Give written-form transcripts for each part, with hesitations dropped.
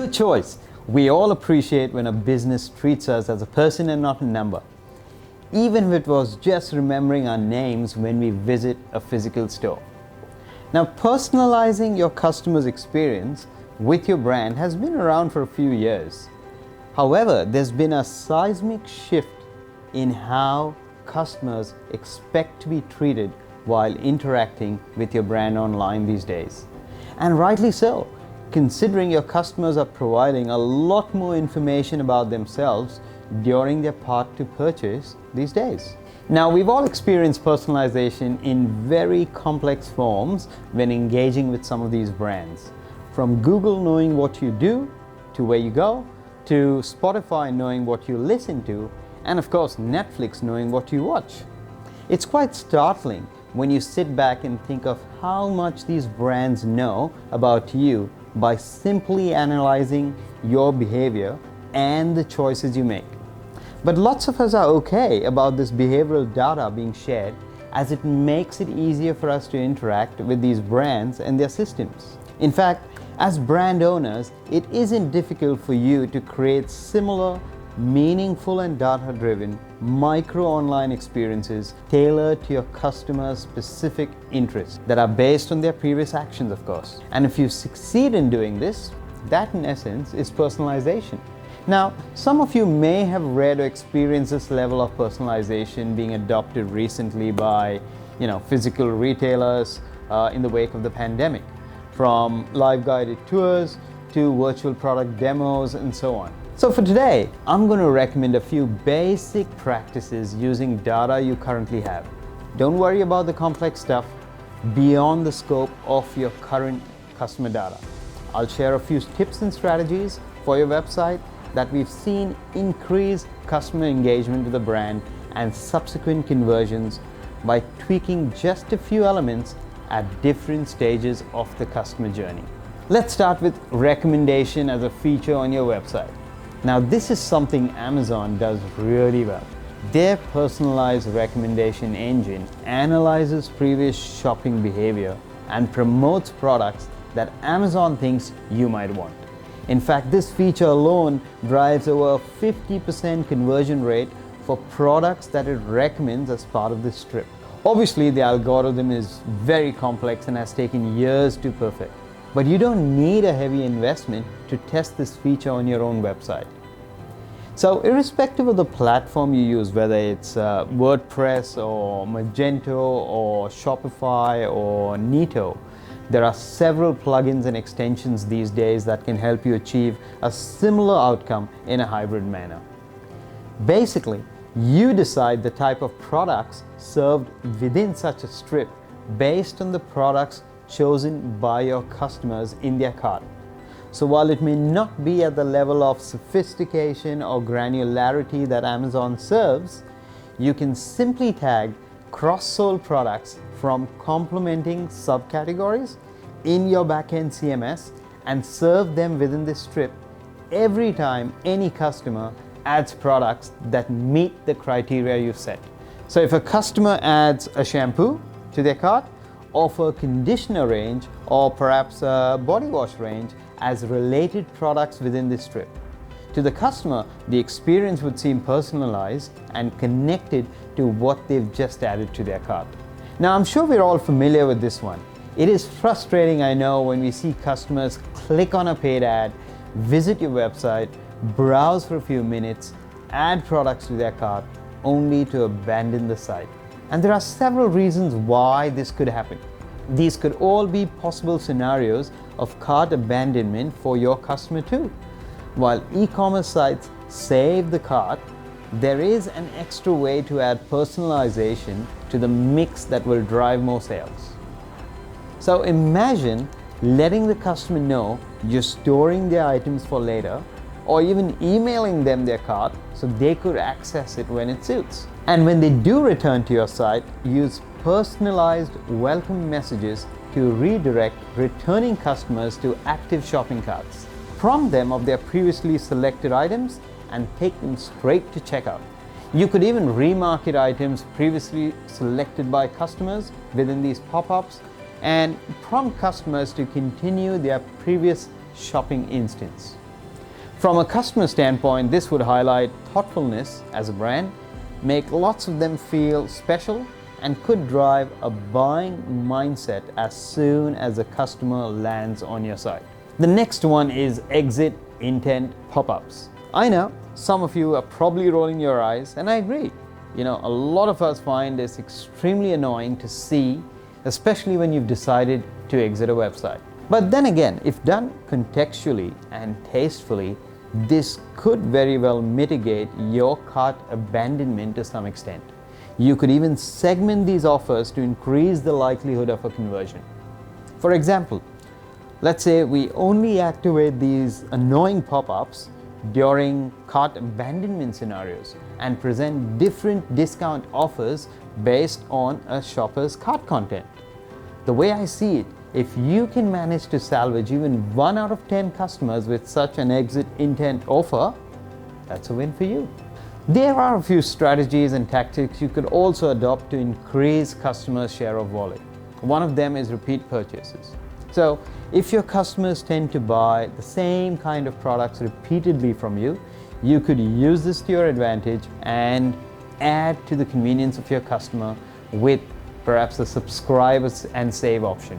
Good choice. We all appreciate when a business treats us as a person and not a number, even if it was just remembering our names when we visit a physical store. Now, personalizing your customer's experience with your brand has been around for a few years. However, there's been a seismic shift in how customers expect to be treated while interacting with your brand online these days. And rightly so, considering your customers are providing a lot more information about themselves during their path to purchase these days. Now, we've all experienced personalization in very complex forms when engaging with some of these brands. From Google knowing what you do, to where you go, to Spotify knowing what you listen to, and of course Netflix knowing what you watch. It's quite startling when you sit back and think of how much these brands know about you by simply analyzing your behavior and the choices you make. But lots of us are okay about this behavioral data being shared, as it makes it easier for us to interact with these brands and their systems. In fact, as brand owners, it isn't difficult for you to create similar, meaningful and data-driven micro online experiences tailored to your customers' specific interests that are based on their previous actions, of course. And if you succeed in doing this, that in essence is personalization. Now, some of you may have read or experienced this level of personalization being adopted recently by, physical retailers in the wake of the pandemic, from live guided tours to virtual product demos and so on. So for today, I'm going to recommend a few basic practices using data you currently have. Don't worry about the complex stuff beyond the scope of your current customer data. I'll share a few tips and strategies for your website that we've seen increase customer engagement with the brand and subsequent conversions by tweaking just a few elements at different stages of the customer journey. Let's start with recommendation as a feature on your website. Now, this is something Amazon does really well. Their personalized recommendation engine analyzes previous shopping behavior and promotes products that Amazon thinks you might want. In fact, this feature alone drives over a 50% conversion rate for products that it recommends as part of this trip. Obviously, the algorithm is very complex and has taken years to perfect. But you don't need a heavy investment to test this feature on your own website. So irrespective of the platform you use, whether it's WordPress or Magento or Shopify or Neato, there are several plugins and extensions these days that can help you achieve a similar outcome in a hybrid manner. Basically, you decide the type of products served within such a strip based on the products chosen by your customers in their cart. So while it may not be at the level of sophistication or granularity that Amazon serves, you can simply tag cross-sold products from complementing subcategories in your backend CMS and serve them within this strip every time any customer adds products that meet the criteria you've set. So if a customer adds a shampoo to their cart, offer a conditioner range or perhaps a body wash range as related products within this strip. To the customer, the experience would seem personalized and connected to what they've just added to their cart. Now, I'm sure we're all familiar with this one. It is frustrating, I know, when we see customers click on a paid ad, visit your website, browse for a few minutes, add products to their cart, only to abandon the site. And there are several reasons why this could happen. These could all be possible scenarios of cart abandonment for your customer too. While e-commerce sites save the cart, there is an extra way to add personalization to the mix that will drive more sales. So imagine letting the customer know you're storing their items for later, or even emailing them their cart so they could access it when it suits. And when they do return to your site, use personalized welcome messages to redirect returning customers to active shopping carts. Prompt them of their previously selected items and take them straight to checkout. You could even remarket items previously selected by customers within these pop-ups and prompt customers to continue their previous shopping instance. From a customer standpoint, this would highlight thoughtfulness as a brand, make lots of them feel special, and could drive a buying mindset as soon as a customer lands on your site. The next one is exit intent pop-ups. I know some of you are probably rolling your eyes, and I agree. A lot of us find this extremely annoying to see, especially when you've decided to exit a website. But then again, if done contextually and tastefully, this could very well mitigate your cart abandonment to some extent. You could even segment these offers to increase the likelihood of a conversion. For example, let's say we only activate these annoying pop-ups during cart abandonment scenarios and present different discount offers based on a shopper's cart content. The way I see it, if you can manage to salvage even 1 out of 10 customers with such an exit intent offer, that's a win for you. There are a few strategies and tactics you could also adopt to increase customers' share of wallet. One of them is repeat purchases. So, if your customers tend to buy the same kind of products repeatedly from you, you could use this to your advantage and add to the convenience of your customer with perhaps a subscribe and save option.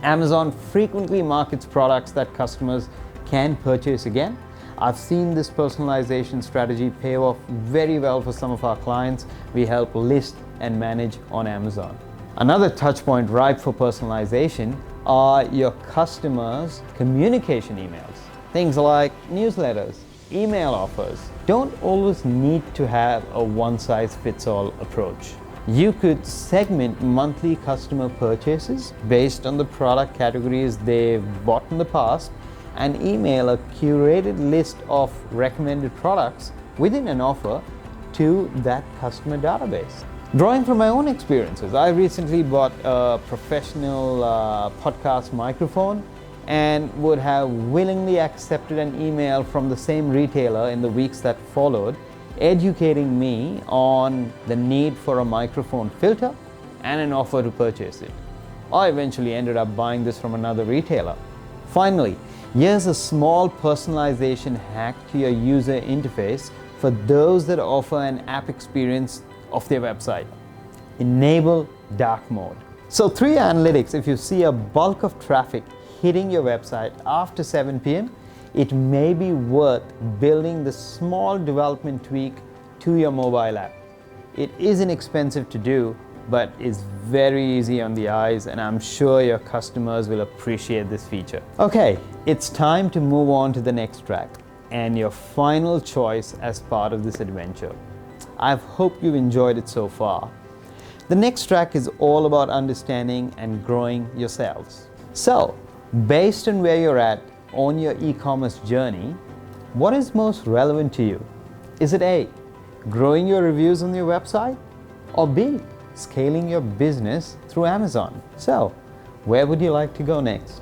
Amazon frequently markets products that customers can purchase again. I've seen this personalization strategy pay off very well for some of our clients we help list and manage on Amazon. Another touch point ripe for personalization are your customers' communication emails. Things like newsletters, email offers don't always need to have a one-size-fits-all approach. You could segment monthly customer purchases based on the product categories they've bought in the past and email a curated list of recommended products within an offer to that customer database. Drawing from my own experiences, I recently bought a professional podcast microphone and would have willingly accepted an email from the same retailer in the weeks that followed, educating me on the need for a microphone filter and an offer to purchase it. I eventually ended up buying this from another retailer. Finally, here's a small personalization hack to your user interface for those that offer an app experience of their website. Enable dark mode. So 3 analytics, if you see a bulk of traffic hitting your website after 7 p.m., it may be worth building the small development tweak to your mobile app. It isn't expensive to do, but is very easy on the eyes, and I'm sure your customers will appreciate this feature. Okay, it's time to move on to the next track and your final choice as part of this adventure. I hope you've enjoyed it so far. The next track is all about understanding and growing your sales. So, based on where you're at on your e-commerce journey, what is most relevant to you? Is it A, growing your reviews on your website, or B, scaling your business through Amazon? So, where would you like to go next?